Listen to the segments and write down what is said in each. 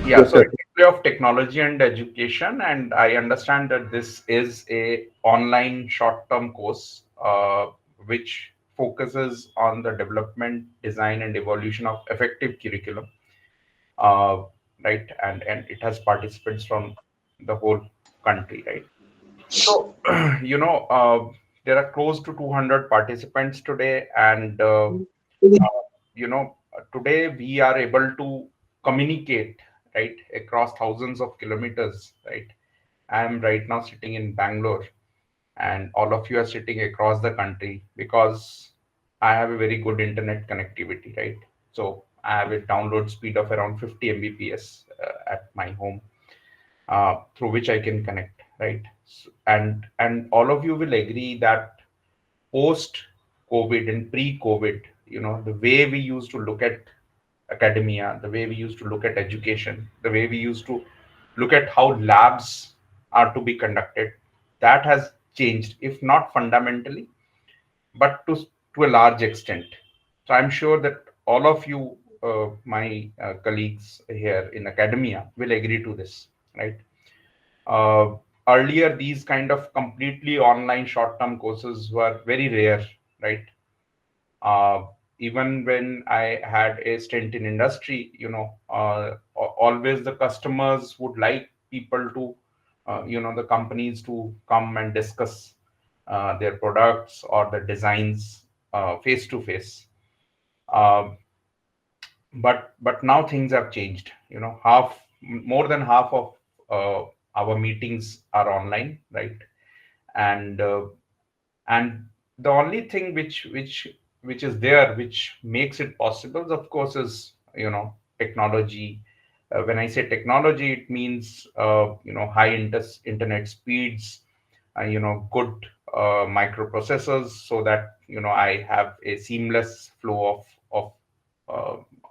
Yeah, Yes, so sir. interplay of technology and education, and I understand that this is a online short-term course which focuses on the development, design, and evolution of effective curriculum, uh, right? And it has participants from the whole country, right? So, there are close to 200 participants today, and today we are able to communicate, right, across thousands of kilometers, right? I am right now sitting in Bangalore, and all of you are sitting across the country because I have a very good internet connectivity, right? So I have a download speed of around 50 Mbps at my home, through which I can connect, right? And all of you will agree that post COVID and pre COVID, the way we used to look at academia, the way we used to look at education, the way we used to look at how labs are to be conducted, that has changed, if not fundamentally, but to a large extent. So I'm sure that all of you, my colleagues here in academia, will agree to this, right? Uh, Earlier, these kind of completely online short-term courses were very rare, right? Uh, Even when I had a stint in industry, always the customers would like people to, the companies to come and discuss their products or the designs face to face. But now things have changed. More than half of uh, our meetings are online, right? And uh, and the only thing which is there, which makes it possible, of course, is technology. When I say technology, it means high internet speeds, good microprocessors, so that I have a seamless flow uh,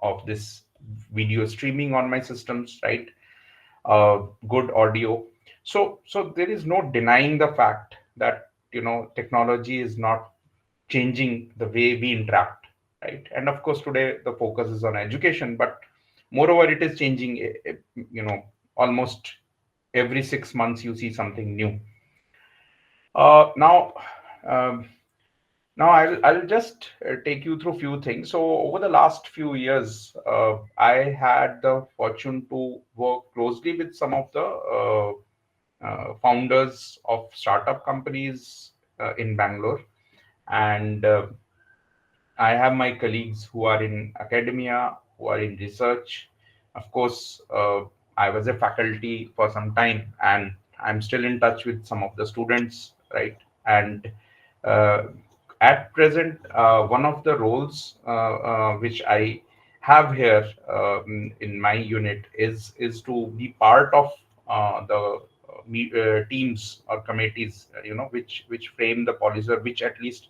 of this video streaming on my systems, right? Good audio. So there is no denying the fact that technology is not changing the way we interact, right? And of course, today the focus is on education, but moreover, it is changing. Almost every 6 months you see something new. Now, um, I'll just take you through few things. So over the last few years, I had the fortune to work closely with some of the founders of startup companies in Bangalore, and I have my colleagues who are in academia, who are in research. Of course, I was a faculty for some time, and I'm still in touch with some of the students, right? And uh, at present, one of the roles which I have here in my unit is to be part of the teams or committees, which frame the policies, or which at least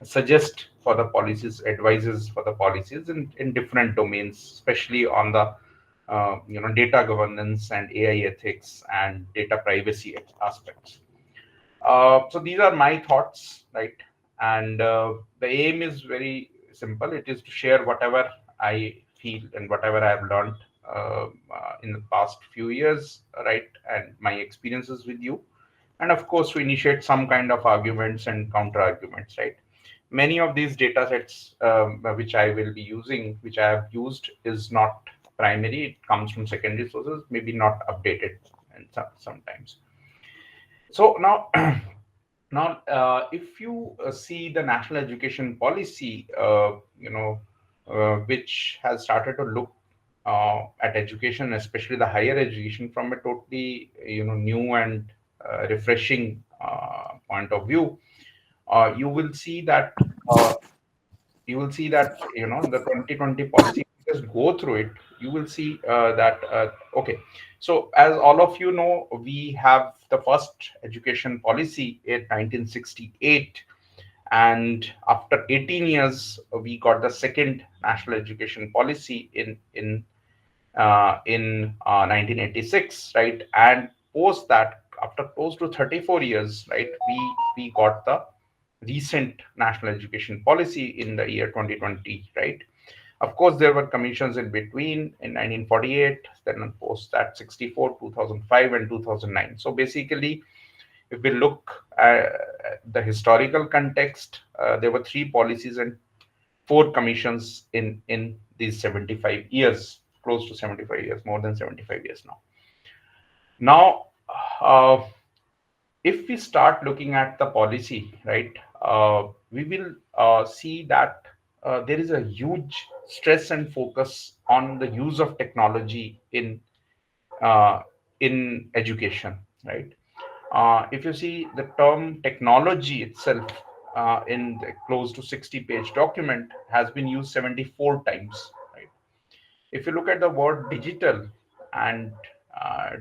suggest for the policies, advises for the policies in different domains, especially on the data governance and AI ethics and data privacy aspects. So these are my thoughts, right? And the aim is very simple. It is to share whatever I feel and whatever I have learned in the past few years, right? And my experiences with you, and of course to initiate some kind of arguments and counter arguments, right? Many of these data sets which I will be using, which I have used, is not primary. It comes from secondary sources, maybe not updated, and sometimes. So now, if you see the national education policy, which has started to look at education, especially the higher education, from a totally new and refreshing point of view, you will see that uh, the 2020 policy, just go through it, you will see that okay. So as all of you know, we have the first education policy in 1968, and after 18 years we got the second national education policy in 1986, right? And post that, after close to 34 years, right, we got the recent national education policy in the year 2020, right? Of course, there were commissions in between in 1948, then post that 64, 2005, and 2009. So basically, if we look at the historical context, there were three policies and four commissions in these 75 years, close to 75 years, more than 75 years now. Now, uh, if we start looking at the policy, right, we will see that there is a huge stress and focus on the use of technology uh, in education, right? If you see the term technology itself in the close to 60-page document has been used 74 times, right? If you look at the word digital and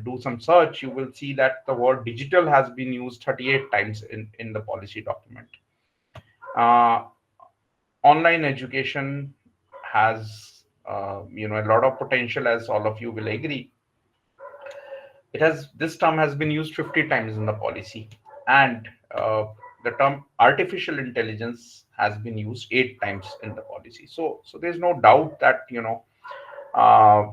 do some search, you will see that the word digital has been used 38 times in the policy document. Uh, Online education has a lot of potential, as all of you will agree. It has this term has been used 50 times in the policy, and the term artificial intelligence has been used 8 times in the policy. So there's no doubt that uh,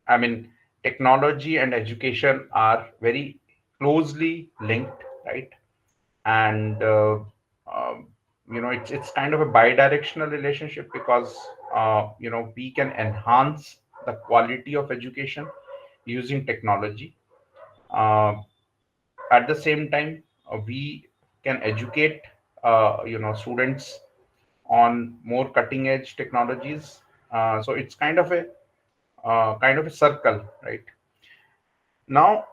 I mean, technology and education are very closely linked, right? And it's kind of a bidirectional relationship because we can enhance the quality of education using technology. Uh, at the same time, we can educate students on more cutting edge technologies. So it's kind of a circle, right? Now,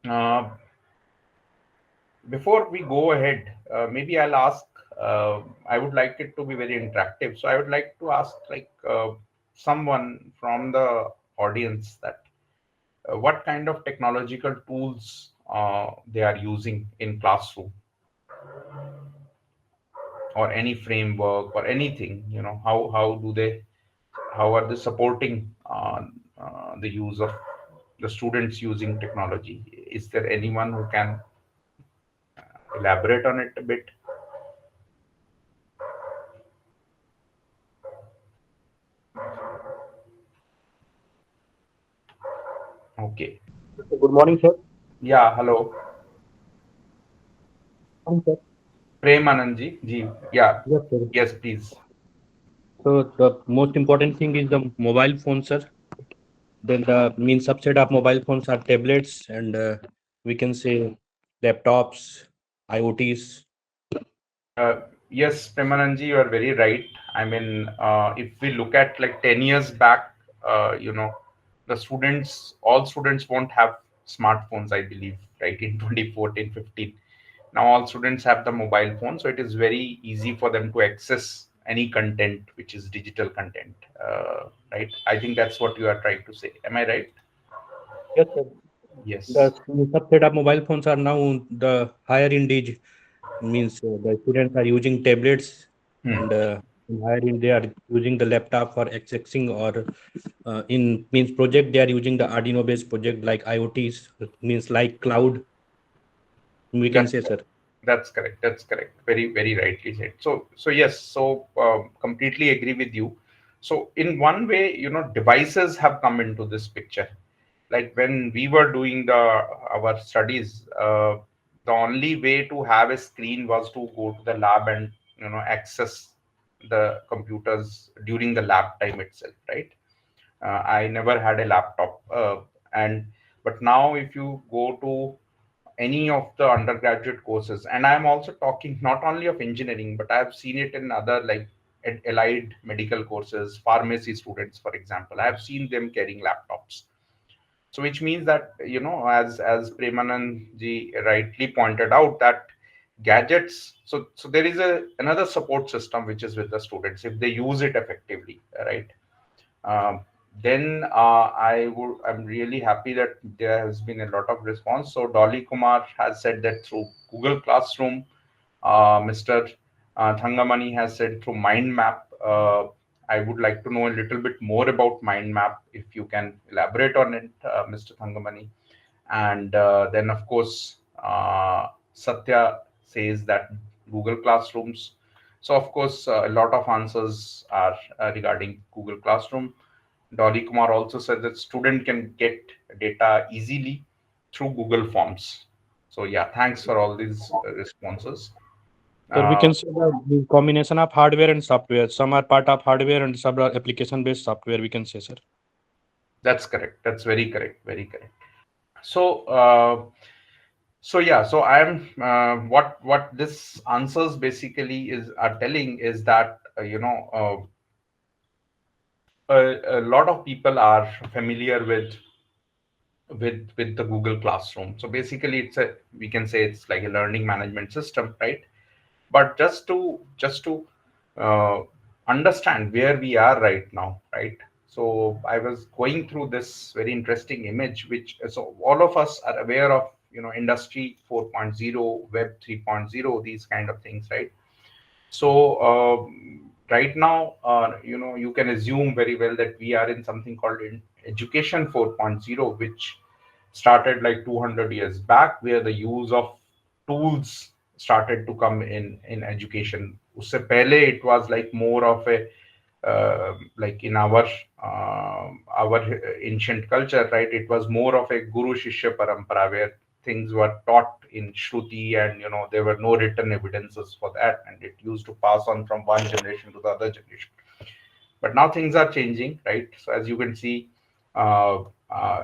uh, before we go ahead, maybe I'll ask. I would like it to be very interactive, so I would like to ask, like, someone from the audience that what kind of technological tools they are using in classroom, or any framework or anything. How are they supporting the use of the students using technology? Is there anyone who can elaborate on it a bit? Okay. Good morning, sir. Yeah, hello. Morning, sir. Premanandji, ji. Yeah, Yes, sir. yes, please. So the most important thing is the mobile phone, sir. Then the main subset of mobile phones are tablets and we can say laptops, IoTs. Uh, yes, Premanandji, you are very right. I mean, if we look at like 10 years back, the all students won't have smartphones, I believe, right? In 2014, 15. Now all students have the mobile phone, so it is very easy for them to access any content which is digital content, right? I think that's what you are trying to say. Am I right? Yes, sir. The Yes. subset of mobile phones are now the higher in age means the students are using tablets Hmm. and in higher in they are using the laptop for accessing or in means project they are using the Arduino based project like IoTs means like cloud we can That's say, sir. That's correct. That's correct. Very, very rightly said. So yes. So completely agree with you. So in one way, devices have come into this picture. Like when we were doing the our studies, the only way to have a screen was to go to the lab and access the computers during the lab time itself, right? I never had a laptop, and but now if you go to any of the undergraduate courses, and I'm also talking not only of engineering, but I've seen it in other, like allied medical courses, pharmacy students, for example. I've seen them carrying laptops. So which means that, as Premanand ji rightly pointed out, that gadgets, so there is a another support system which is with the students if they use it effectively, right? um, then I'm really happy that there has been a lot of response. So Dolly Kumar has said that through Google Classroom. Mr. Thangamani has said through Mind Map. I would like to know a little bit more about Mind Map, if you can elaborate on it, Mr. Thangamani. And then, of course, Satya says that Google Classrooms. So of course, a lot of answers are regarding Google Classroom. Dolly Kumar also said that student can get data easily through Google Forms. So yeah, thanks for all these responses. Sir, we Uh, can say the combination of hardware and software. Some are part of hardware and some are application-based software, we can say, sir. that's correct. That's very correct. Very correct. So so yeah, so I'm what this answers basically is are telling is that a lot of people are familiar with the Google Classroom. So basically, it's a we can say it's like a learning management system, right? But just to uh, understand where we are right now, right? So I was going through this very interesting image, which so all of us are aware of, industry 4.0, web 3.0, these kind of things, right? So right now, you can assume very well that we are in something called education 4.0, which started like 200 years back, where the use of tools started to come in education. Usse pehle it was like more of a like in our ancient culture, right? It was more of a guru shishya parampara where things were taught in shruti, and there were no written evidences for that, and it used to pass on from one generation to the other generation. But now things are changing, right? So as you can see, uh,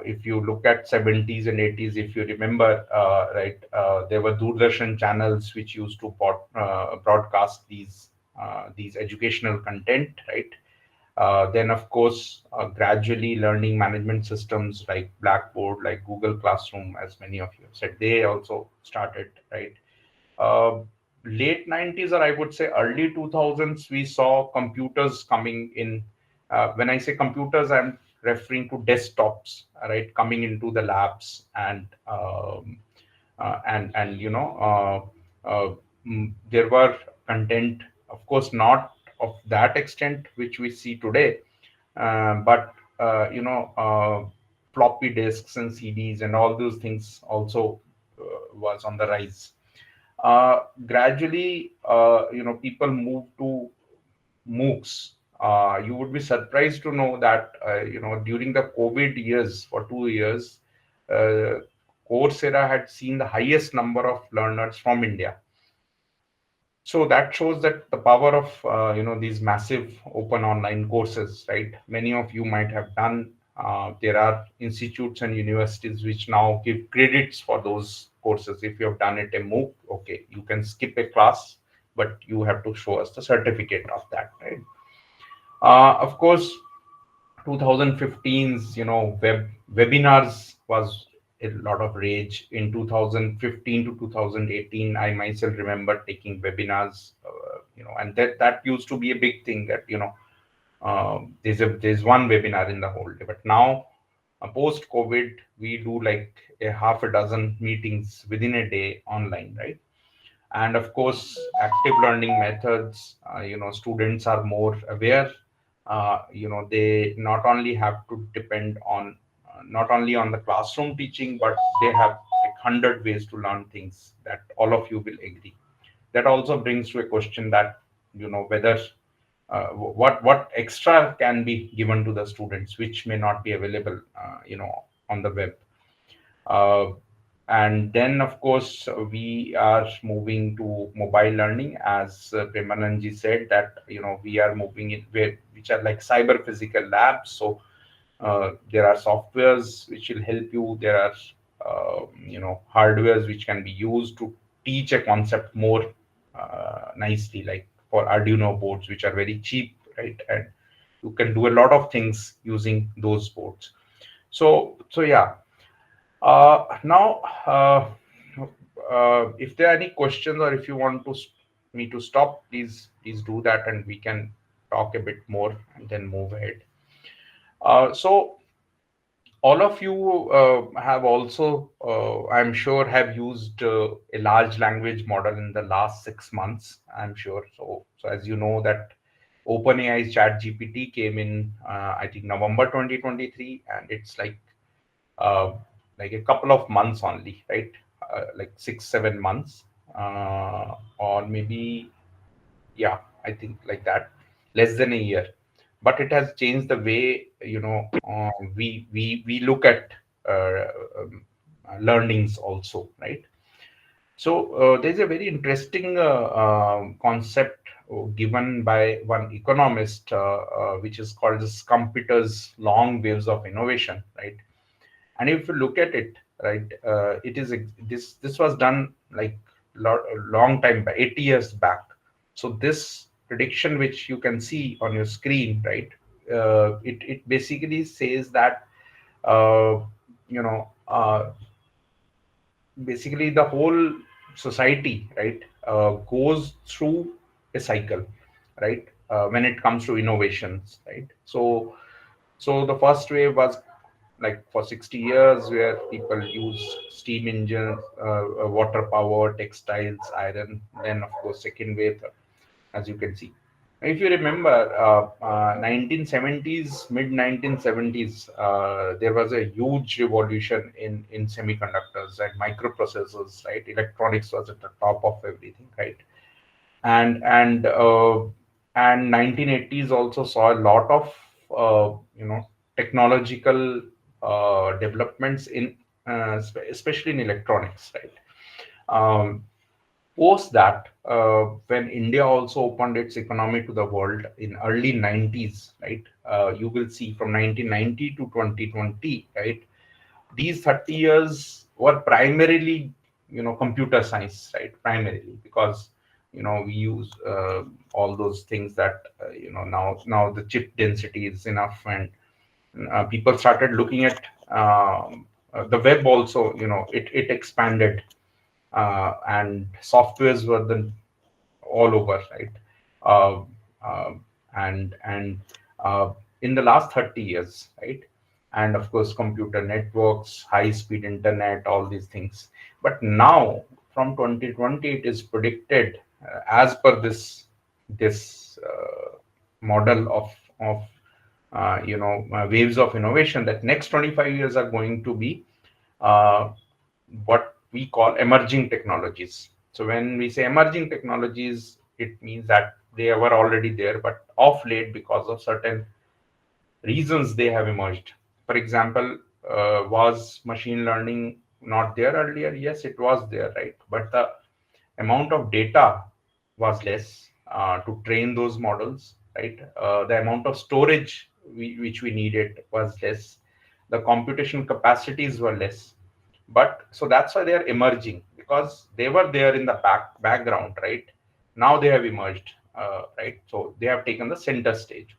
if you look at 70s and 80s, if you remember, right, there were Doordarshan channels which used to broadcast these educational content, right? Then, of course, gradually learning management systems like Blackboard, like Google Classroom, as many of you have said, they also started, right? uh, Late 90s, or I would say early 2000s, we saw computers coming in. When I say computers, I'm referring to desktops, right, coming into the labs, and there were content, of course, not of that extent which we see today, but floppy disks and CDs and all those things also was on the rise. Gradually, people move to MOOCs. You would be surprised to know that during the COVID years, for 2 years, uh, Coursera had seen the highest number of learners from India. So that shows that the power of these massive open online courses, right? Many of you might have done. There are institutes and universities which now give credits for those courses. If you have done it a MOOC, okay, you can skip a class, but you have to show us the certificate of that, right? Of course, 2015's webinars was a lot of rage. In 2015 to 2018, I myself remember taking webinars, and that used to be a big thing, that there's one webinar in the whole day. But now, post COVID, we do like a half a dozen meetings within a day online, right? And of course, active learning methods, students are more aware. They not only have to depend on not only on the classroom teaching, but they have like 100 ways to learn things, that all of you will agree. That also brings to a question that, whether what extra can be given to the students which may not be available on the web. uh, and then, of course, we are moving to mobile learning, as Premananji said, that we are moving in where which are like cyber physical labs. So there are softwares which will help you. There are hardwares which can be used to teach a concept more nicely, like for Arduino boards, which are very cheap, right? And you can do a lot of things using those boards. So yeah. Now, if there are any questions, or if you want me to stop, please do that, and we can talk a bit more and then move ahead. So all of you have also, I'm sure, have used a large language model in the last 6 months. I'm sure. So as you know that OpenAI's ChatGPT came in, I think November 2023, and it's uh, like a couple of months only, right? Like 6, 7 months, or maybe Yeah, I think like that, less than a year. But it has changed the way, we look at uh, um, learnings also, right? So there's a very interesting concept given by one economist, which is called as Computer's long waves of innovation, right? And if you look at it, right, it is this was done like a long time back, 80 years back. So this prediction, which you can see on your screen, right, it basically says that uh, you know basically the whole society, right, goes through a cycle, right, when it comes to innovations, right? So the first wave was like for 60 years, where people use steam engines, water power, textiles, iron. Then of course second wave, as you can see. If you remember, 1970s, mid 1970s, there was a huge revolution in semiconductors and microprocessors, right? Electronics was at the top of everything, right? And and uh, and 1980s also saw a lot of technological developments in especially in electronics, right? Um, Post that, when India also opened its economy to the world in early 90s, right? You will see from 1990 to 2020, right? These 30 years were primarily, computer science, right? Primarily because, we use all those things that, now the chip density is enough, and people started looking at the web also, it expanded, and softwares were the all over, right? Uh, uh, and uh, in the last 30 years, right? And of course, computer networks, high-speed internet, all these things. But now, from 2020, it is predicted, as per this model of waves of innovation, that next 25 years are going to be uh, what we call emerging technologies. So when we say emerging technologies, it means that they were already there, but of late, because of certain reasons, they have emerged. For example, was machine learning not there earlier? Yes, it was there, right? But the amount of data was less to train those models, right? The amount of storage which we needed was less. The computation capacities were less. But so that's why they are emerging, because they were there in the background, right? Now they have emerged, right? So they have taken the center stage.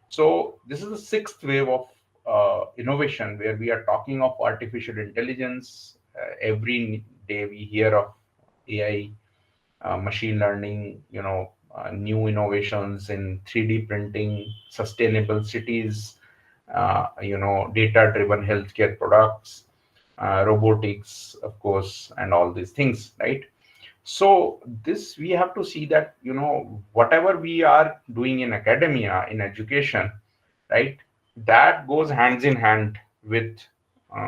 So this is the sixth wave of innovation, where we are talking of artificial intelligence. Every day we hear of AI, machine learning, new innovations in 3D printing, sustainable cities, data-driven healthcare products, robotics, of course, and all these things, right? So this we have to see that, whatever we are doing in academia, in education, right, that goes hands in hand with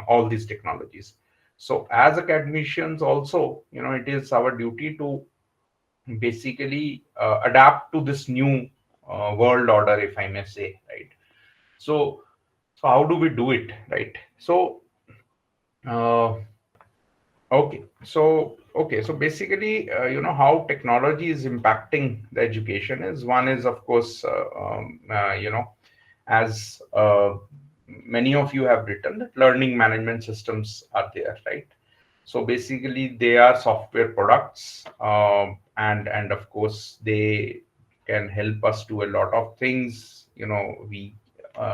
all these technologies. So as academicians also, it is our duty to basically adapt to this new world order, if I may say, right? So how do we do it, right? Uh, so basically, how technology is impacting the education is, one is, of course, as many of you have written, that learning management systems are there, right? So basically, they are software products, and of course, they can help us do a lot of things. We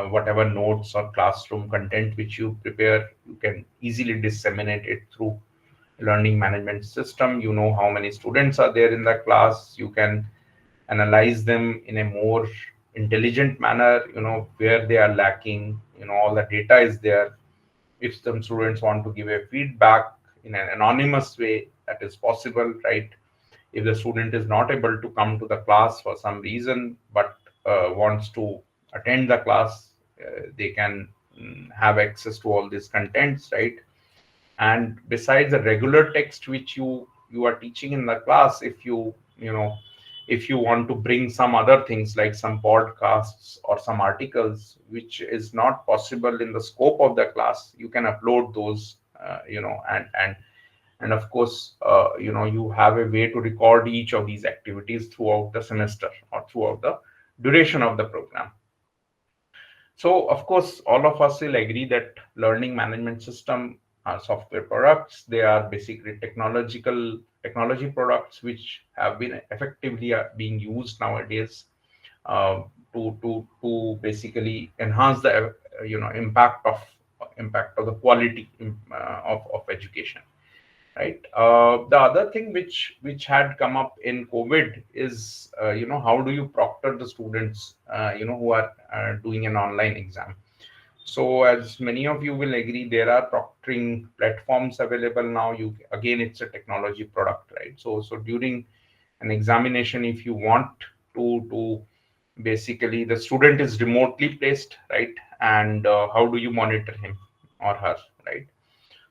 whatever notes or classroom content which you prepare, you can easily disseminate it through learning management system. You know how many students are there in the class. You can analyze them in a more intelligent manner, where they are lacking. All the data is there. If some students want to give a feedback in an anonymous way, that is possible, right? If the student is not able to come to the class for some reason, but wants to attend the class, they can have access to all these contents, right? And besides the regular text which you are teaching in the class, if you know If you want to bring some other things like some podcasts or some articles which is not possible in the scope of the class, you can upload those, and of course, you have a way to record each of these activities throughout the semester or throughout the duration of the program. So, of course, all of us will agree that learning management system are software products. They are basically technology products which have been effectively being used nowadays, uh, to basically enhance the impact of the quality of education, right? The other thing which had come up in COVID is, how do you proctor the students, who are doing an online exam. So as many of you will agree, there are proctoring platforms available now. Again, it's a technology product, right? So during an examination, if you want to basically, the student is remotely placed, right? And how do you monitor him or her, right?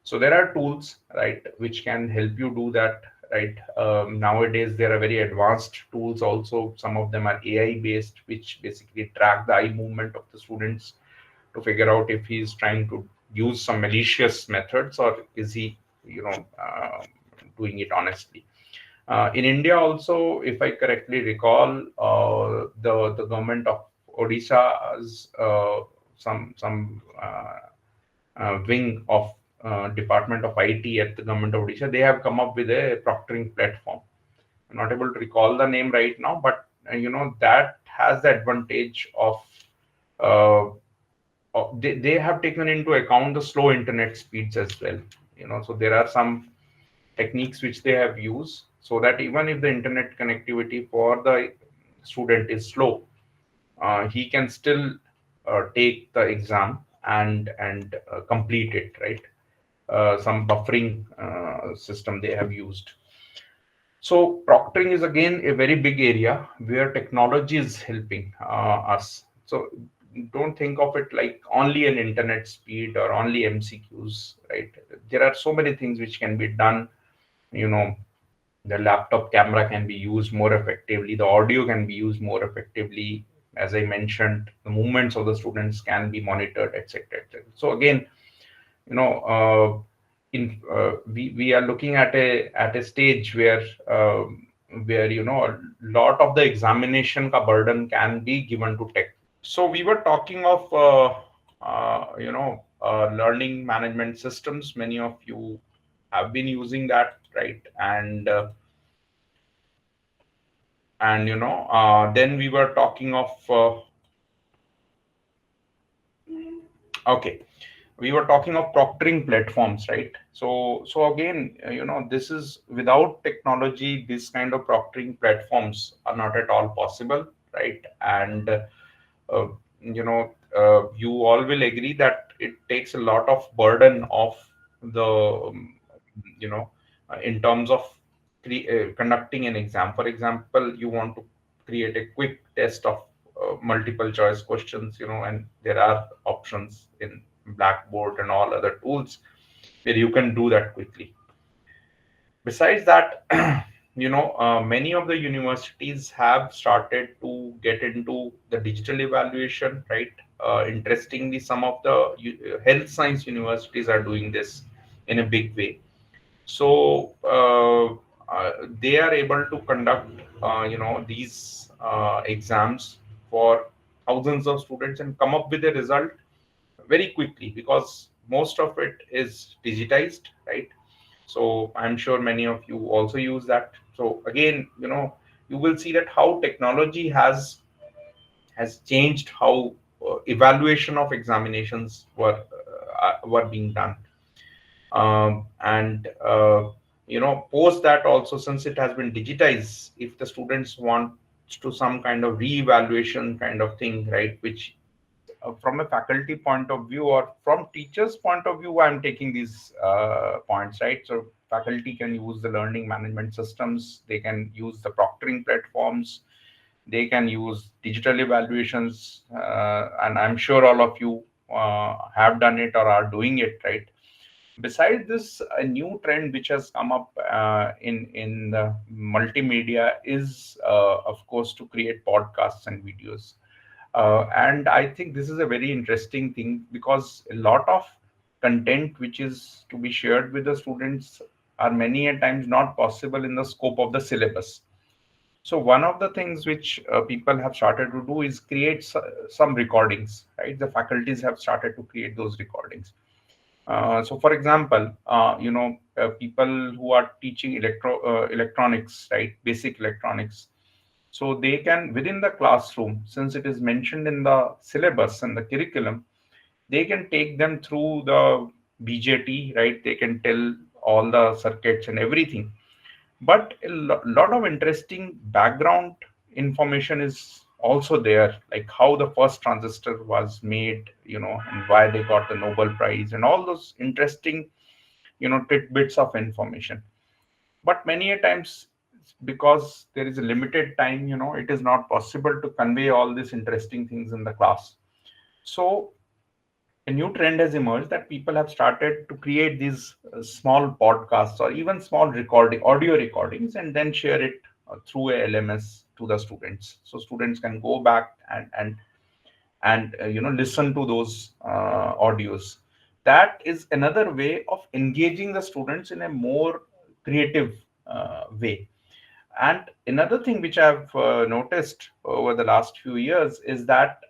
So there are tools, right, which can help you do that, right? Nowadays there are very advanced tools also. Some of them are AI based, which basically track the eye movement of the students to figure out if he's trying to use some malicious methods, or is he, doing it honestly. In India also, if I correctly recall, the government of Odisha's some wing of Department of IT at the government of Odisha, they have come up with a proctoring platform. I'm not able to recall the name right now, but that has the advantage of, uh, they have taken into account the slow internet speeds as well. So there are some techniques which they have used, so that even if the internet connectivity for the student is slow, he can still take the exam and complete it, right? Some buffering system they have used. So proctoring is again a very big area where technology is helping us. So don't think of it like only an internet speed or only MCQs, right? There are so many things which can be done. You know, the laptop camera can be used more effectively. The audio can be used more effectively. As I mentioned, the movements of the students can be monitored, etc., etc. So again, you know we are looking at a stage where a lot of the examination ka burden can be given to tech. So we were talking of learning management systems. Many of you have been using that, right? And then we were talking of okay, we were talking of proctoring platforms, right? So again, this is, without technology, this kind of proctoring platforms are not at all possible, right? And uh, you all will agree that it takes a lot of burden of the in terms of conducting an exam. For example, you want to create a quick test of multiple choice questions, and there are options in Blackboard and all other tools where you can do that quickly. Besides that, many of the universities have started to get into the digital evaluation, right? Interestingly, some of the health science universities are doing this in a big way. So they are able to conduct, these exams for thousands of students and come up with a result very quickly, because most of it is digitized, right? So I'm sure many of you also use that. So again, you will see that how technology has changed how evaluation of examinations were being done. And post that also, since it has been digitized, if the students want to some kind of re-evaluation kind of thing, right, which from a faculty point of view or from teachers point of view, I'm taking these points, right? So faculty can use the learning management systems, they can use the proctoring platforms, they can use digital evaluations, and I'm sure all of you have done it or are doing it, right? Besides this, a new trend which has come up in the multimedia is, of course, to create podcasts and videos. And I think this is a very interesting thing because a lot of content which is to be shared with the students are many a times not possible in the scope of the syllabus. So one of the things which people have started to do is create some recordings, right? The faculties have started to create those recordings. So, for example, people who are teaching electronics, right, basic electronics, so they can within the classroom, since it is mentioned in the syllabus and the curriculum, they can take them through the BJT, right? They can tell all the circuits and everything, but a lot of interesting background information is also there, like how the first transistor was made, and why they got the Nobel Prize, and all those interesting, tidbits of information. But many a times, because there is a limited time, it is not possible to convey all these interesting things in the class. So a new trend has emerged that people have started to create these small podcasts or even small audio recordings, and then share it through a LMS to the students. So students can go back and listen to those audios. That is another way of engaging the students in a more creative way. And another thing which I've noticed over the last few years is that,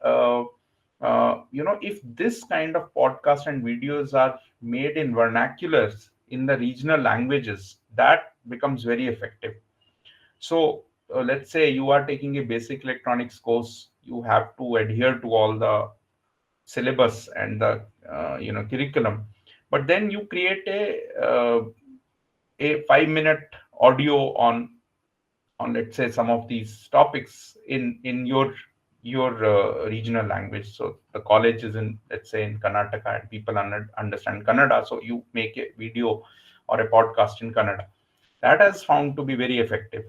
if this kind of podcast and videos are made in vernaculars in the regional languages, that becomes very effective. So, let's say you are taking a basic electronics course, you have to adhere to all the syllabus and the curriculum, but then you create a 5 minute audio on, let's say, some of these topics in your regional language. So the college is in, let's say, in Karnataka, and people understand Kannada, so you make a video or a podcast in Kannada. That has found to be very effective.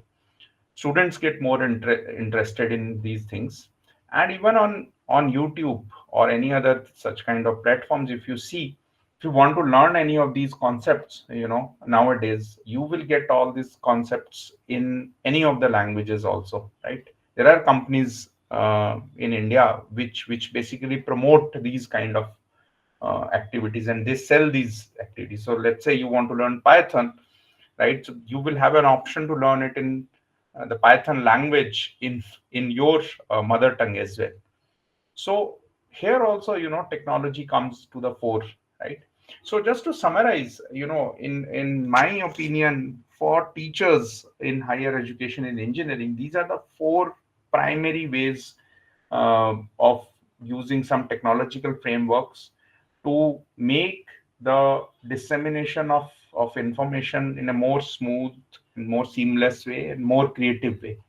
Students get more interested in these things. And even on YouTube or any other such kind of platforms, if you see, if you want to learn any of these concepts, nowadays you will get all these concepts in any of the languages also, right? There are companies in India which basically promote these kind of activities, and they sell these activities. So let's say you want to learn Python, right? So you will have an option to learn it in the Python language in your mother tongue as well. So here also, technology comes to the fore, right? So just to summarize, in my opinion, for teachers in higher education and engineering, these are the four primary ways of using some technological frameworks to make the dissemination of information in a more smooth and more seamless way and more creative way.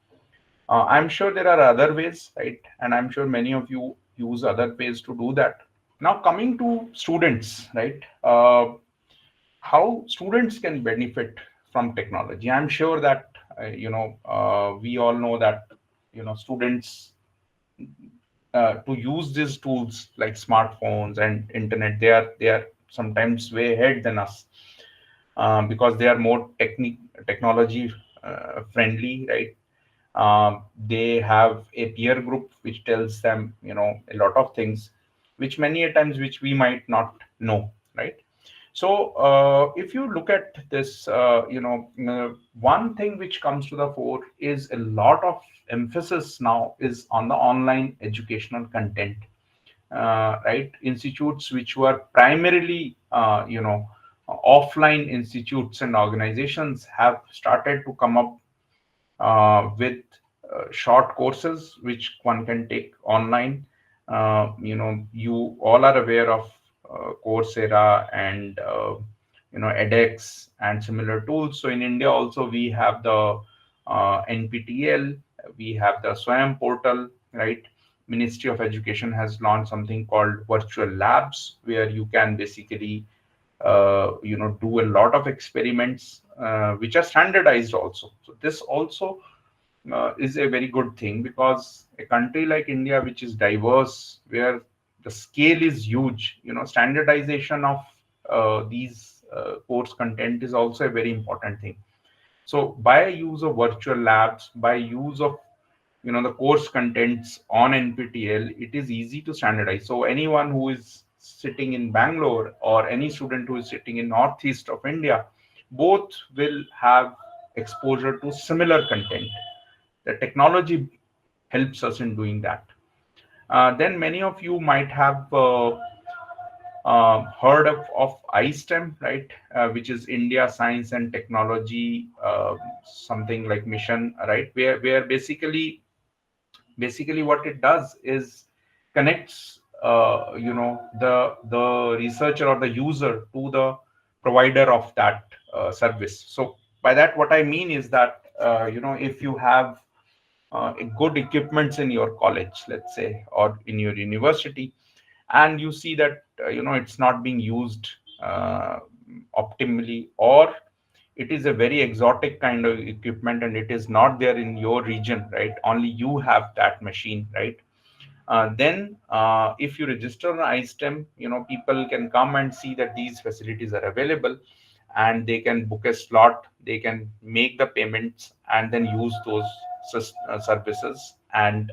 I'm sure there are other ways, right? And I'm sure many of you use other ways to do that. Now, coming to students, right? How students can benefit from technology? I'm sure that we all know that students, to use these tools like smartphones and internet, they are sometimes way ahead than us, because they are more technology friendly, right? They have a peer group which tells them a lot of things, which many a times which we might not know, right? So if you look at this, one thing which comes to the fore is a lot of emphasis now is on the online educational content, right? Institutes which were primarily, offline institutes and organizations have started to come up with short courses which one can take online. You all are aware of Coursera and edX and similar tools. So in India also we have the NPTEL, we have the Swayam portal, right? Ministry of Education has launched something called virtual labs, where you can basically do a lot of experiments which are standardized also. So this also is a very good thing, because a country like India, which is diverse, where the scale is huge, standardization of these course content is also a very important thing. So by use of virtual labs, by use of the course contents on NPTEL, it is easy to standardize. So anyone who is sitting in Bangalore or any student who is sitting in northeast of India, both will have exposure to similar content. The technology helps us in doing that. Then many of you might have heard of ISTEM, right? Which is India Science and Technology, something like mission, right? Where basically what it does is connects the researcher or the user to the provider of that service. So by that, what I mean is that if you have good equipments in your college, let's say, or in your university, and you see that it's not being used uh, optimally, or it is a very exotic kind of equipment and it is not there in your region, right? Only you have that machine, right? Then if you register on ISTEM, people can come and see that these facilities are available, and they can book a slot, they can make the payments, and then use those services and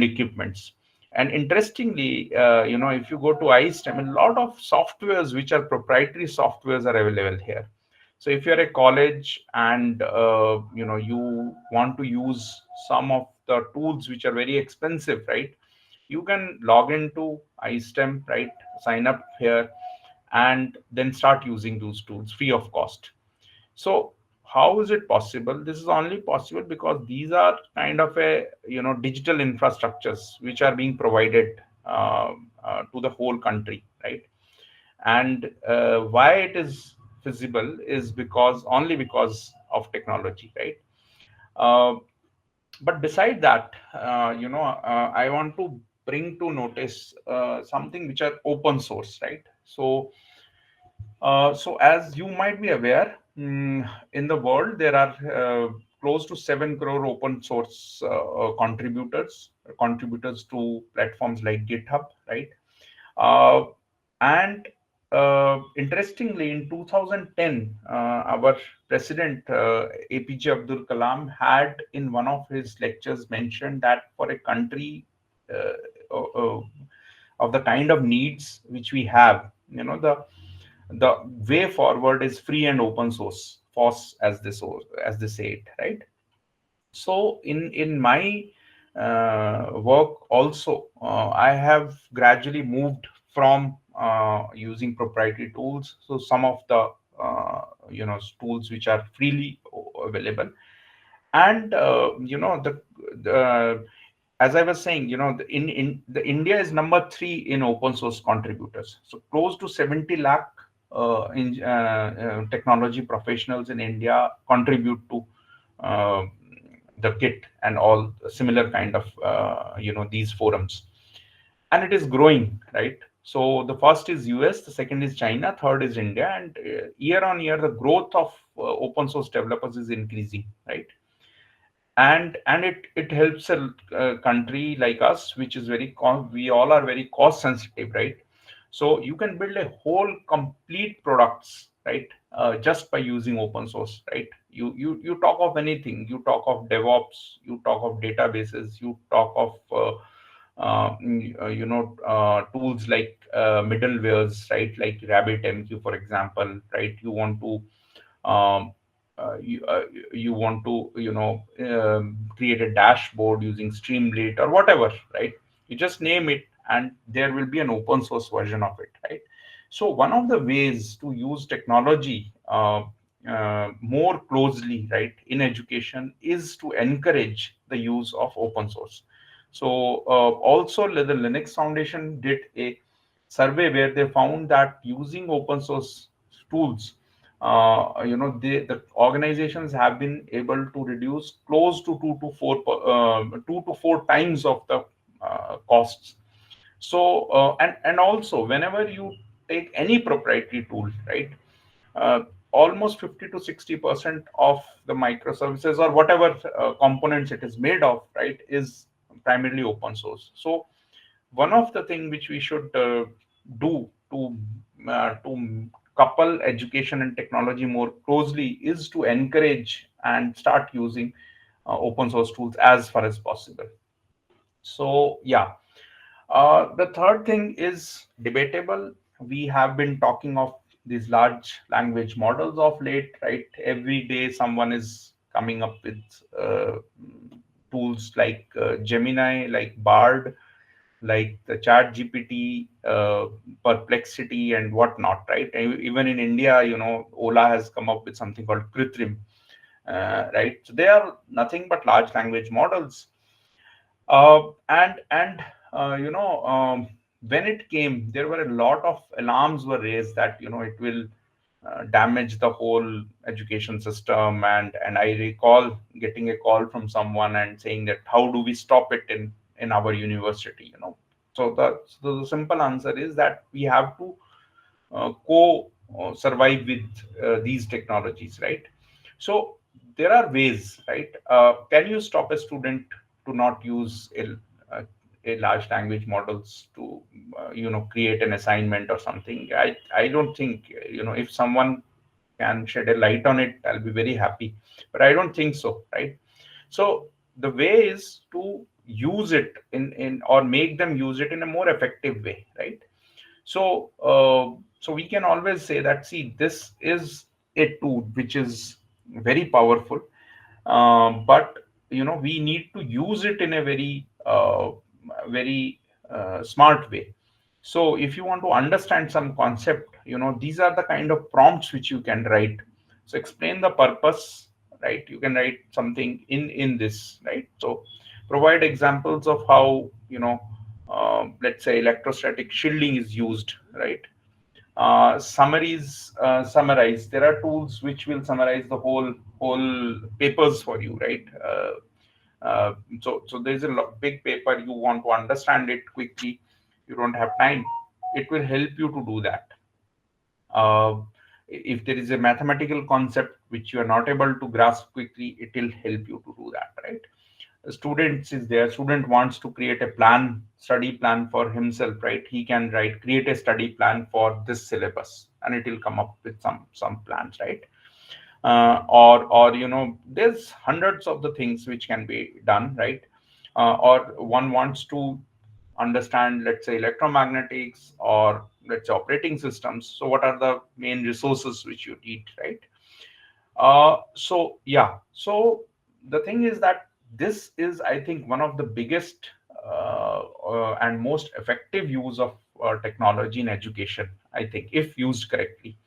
equipments. And interestingly, if you go to ISTEM, a lot of softwares which are proprietary softwares are available here. So if you're a college and you want to use some of the tools which are very expensive, right? You can log into ISTEM, right? Sign up here, and then start using those tools free of cost. So how is it possible? This is only possible because these are kind of a digital infrastructures which are being provided to the whole country, right? And why it is feasible is because only because of technology, right? Uh, but beside that, I want to bring to notice something which are open source, right? So as you might be aware, in the world there are close to 7 crore open source contributors to platforms like GitHub, right? Uh, and Interestingly, in 2010, our president APJ Abdul Kalam had in one of his lectures mentioned that for a country uh, uh, of the kind of needs which we have, the way forward is free and open source, FOSS as they say it, right? So in my work also, I have gradually moved from using proprietary tools. So some of the tools which are freely available, and the as I was saying, in the India is number three in open source contributors. So close to 70 lakh technology professionals in India contribute to uh, the Git and all similar kind of these forums, and it is growing, right? So the first is US, the second is China, third is India, and year on year the growth of open source developers is increasing, right? And it helps a country like us, which is we all are very cost sensitive, right? So you can build a whole complete products, right? Just by using open source, right? You talk of anything, you talk of DevOps, you talk of databases, you talk of tools like middlewares, right? Like RabbitMQ, for example, right? Um, you, uh, you want to create a dashboard using Streamlit or whatever, right? You just name it, and there will be an open source version of it, right? So one of the ways to use technology more closely, right, in education is to encourage the use of open source. So also the Linux Foundation did a survey where they found that using open source tools, the organizations have been able to reduce close to 2 to 4 times of the costs. So and also whenever you take any proprietary tool, right, uh, almost 50 to 60% of the microservices or whatever components it is made of, right, is primarily open source. So one of the thing which we should do to couple education and technology more closely is to encourage and start using open source tools as far as possible. So yeah, the third thing is debatable. We have been talking of these large language models of late, right? Every day someone is coming up with tools like Gemini, like Bard, like the Chat GPT, Perplexity, and whatnot, right? Even in India, Ola has come up with something called Kritrim, right? So they are nothing but large language models. And when it came, there were a lot of alarms were raised that it will damage the whole education system. And I recall getting a call from someone and saying that how do we stop it in our university? So the simple answer is that we have to co survive with these technologies, right? So there are ways, right? Can you stop a student to not use a large language models to create an assignment or something? I don't think, if someone can shed a light on it, I'll be very happy, but I don't think so, right? So the way is to use it in or make them use it in a more effective way, right? So we can always say that, see, this is a tool which is very powerful, but we need to use it in a very smart way. So if you want to understand some concept, these are the kind of prompts which you can write. So explain the purpose, right? You can write something in this, right? So provide examples of how, let's say, electrostatic shielding is used, right? Summarize. There are tools which will summarize the whole papers for you, right? So there's a big paper, you want to understand it quickly, you don't have time, it will help you to do that. uh, if there is a mathematical concept which you are not able to grasp quickly, it will help you to do that, right? Students is there, student wants to create a study plan for himself, right? He can write, create a study plan for this syllabus, and it will come up with some plans, right? Or there's hundreds of the things which can be done, right? Or one wants to understand, let's say, electromagnetics, or let's say operating systems. So what are the main resources which you need, right? So yeah, so the thing is that this is, I think, one of the biggest and most effective use of technology in education, I think, if used correctly.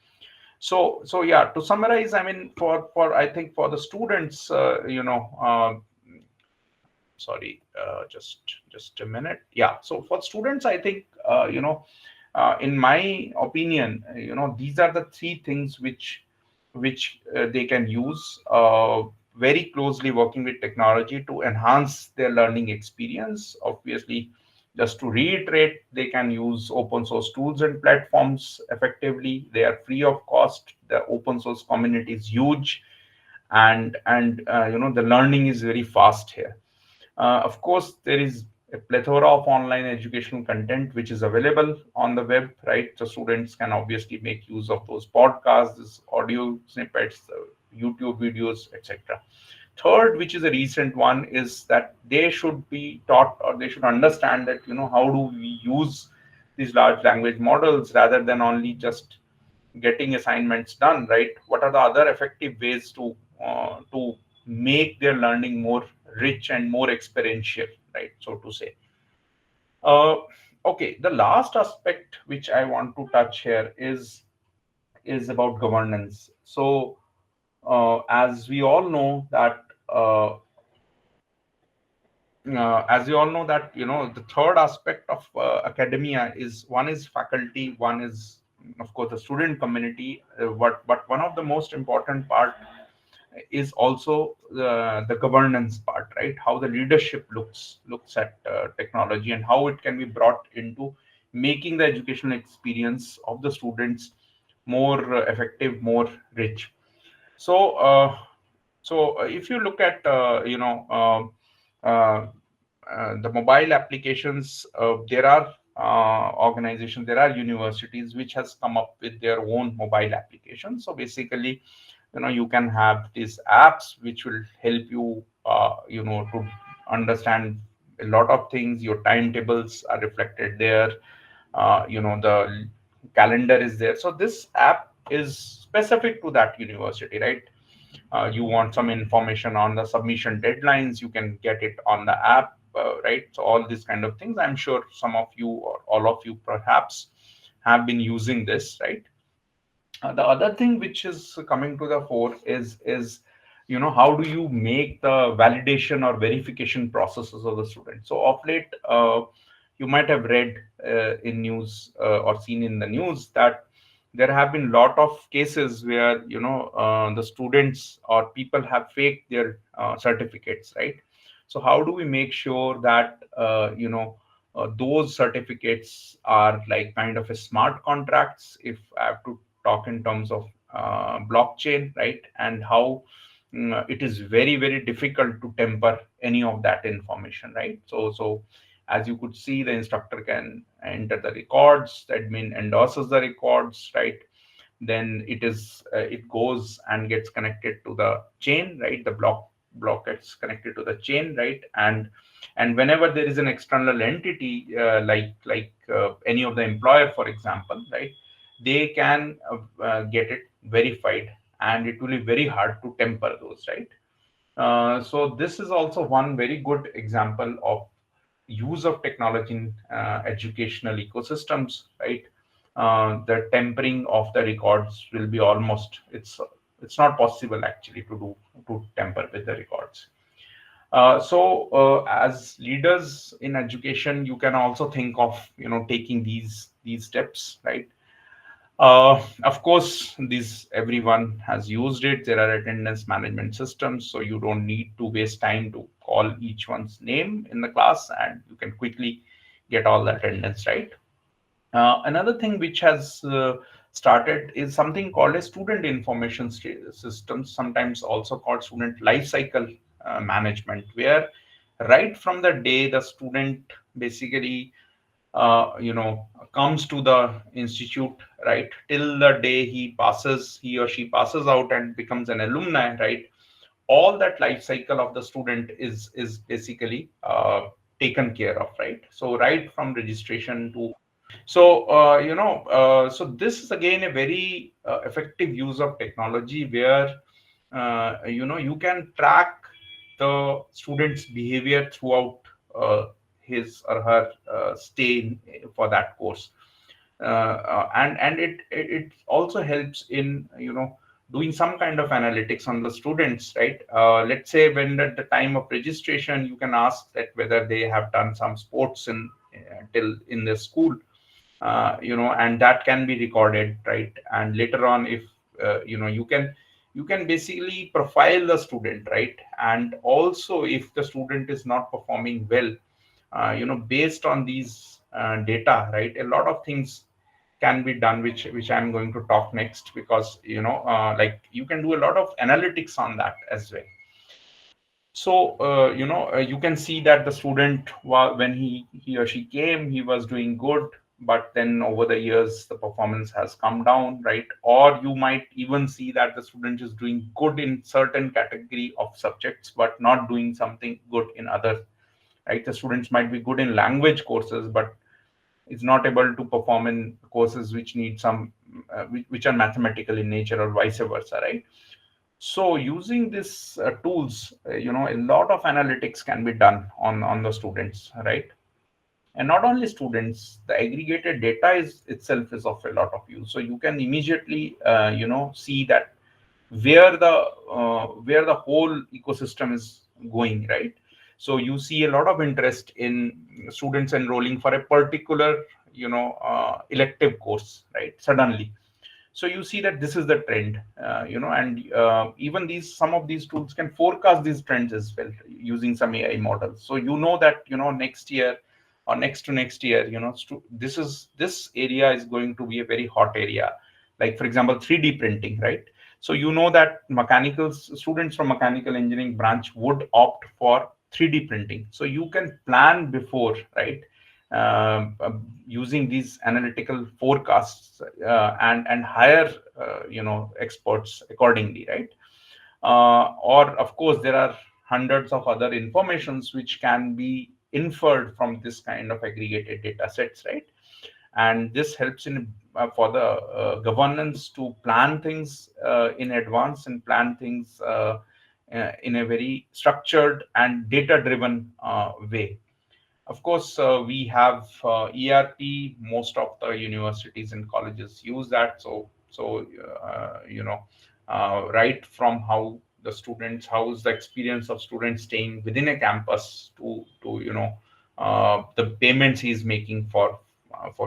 So yeah, to summarize, I mean, for I think for the students, sorry, just a minute. Yeah, so for students, I think, in my opinion, these are the three things which they can use very closely, working with technology to enhance their learning experience. Obviously, just to reiterate, they can use open source tools and platforms effectively. They are free of cost. The open source community is huge, and the learning is very fast here. Of course, there is a plethora of online educational content which is available on the web, right? So students can obviously make use of those podcasts, this audio snippets, YouTube videos, etc. Third, which is a recent one, is that they should be taught, or they should understand that, how do we use these large language models rather than only just getting assignments done, right? What are the other effective ways to make their learning more rich and more experiential, right? So to say. Uh, okay, the last aspect which I want to touch here is about governance. So as we all know that the third aspect of academia is, one is faculty, one is, of course, the student community. But one of the most important part is also the governance part, right? How the leadership looks at technology, and how it can be brought into making the educational experience of the students more effective, more rich. So if you look at uh, the mobile applications, there are organizations, there are universities which has come up with their own mobile applications. So basically, you can have these apps which will help you, to understand a lot of things. Your timetables are reflected there. The calendar is there. So this app is specific to that university, right? You want some information on the submission deadlines, you can get it on the app, right? So all these kind of things, I'm sure some of you or all of you perhaps have been using this, right? The other thing which is coming to the fore is how do you make the validation or verification processes of the student. So of late, you might have read in news, or seen in the news, that there have been lot of cases where the students or people have faked their certificates, right? So how do we make sure that those certificates are like kind of a smart contracts, if I have to talk in terms of blockchain, right? And how it is very, very difficult to temper any of that information, right? So as you could see, the instructor can enter the records, the admin endorses the records, right? Then it goes and gets connected to the chain, right? The block gets connected to the chain, right? And whenever there is an external entity, like any of the employer, for example, right, they can get it verified, and it will be very hard to temper those, right? So this is also one very good example of use of technology in educational ecosystems, right? The tempering of the records will be almost, it's not possible actually to temper with the records. As leaders in education, you can also think of taking these steps, right? Of course, these everyone has used it. There are attendance management systems, so you don't need to waste time to call each one's name in the class, and you can quickly get all the attendance, right? Another thing which has started is something called a student information system, sometimes also called student life cycle management, where right from the day the student basically comes to the institute, right, till the day he or she passes out and becomes an alumni, right? All that life cycle of the student is basically taken care of, right? So right from registration to, so this is again a very effective use of technology, where you can track the student's behavior throughout his or her stay for that course. And it also helps in doing some kind of analytics on the students, right? Let's say when at the time of registration, you can ask that whether they have done some sports in till in their school, and that can be recorded, right? And later on, if you can basically profile the student, right? And also, if the student is not performing well, based on these data, right, a lot of things can be done, which I'm going to talk next, because like you can do a lot of analytics on that as well. So you can see that the student, when he or she came, he was doing good, but then over the years the performance has come down, right? Or you might even see that the student is doing good in certain category of subjects but not doing something good in other, right? The students might be good in language courses but is not able to perform in courses which need some which are mathematical in nature, or vice versa, right? So using these tools, a lot of analytics can be done on the students, right? And not only students, the aggregated data is itself is of a lot of use. So you can immediately see that where the whole ecosystem is going, right? So you see a lot of interest in students enrolling for a particular elective course, right? Suddenly, so you see that this is the trend, and even these some of these tools can forecast these trends as well using some AI models. So that next year or next to next year, this area is going to be a very hot area, like for example 3D printing, right? So that mechanical students from mechanical engineering branch would opt for 3D printing, so you can plan before, right? using these analytical forecasts and hire experts accordingly, right? Or of course there are hundreds of other informations which can be inferred from this kind of aggregated data sets, right? And this helps in for the governance to plan things in advance and plan things in a very structured and data driven way. Of course, we have ERP. Most of the universities and colleges use that. Right from how the students, how is the experience of students staying within a campus to the payments he's making for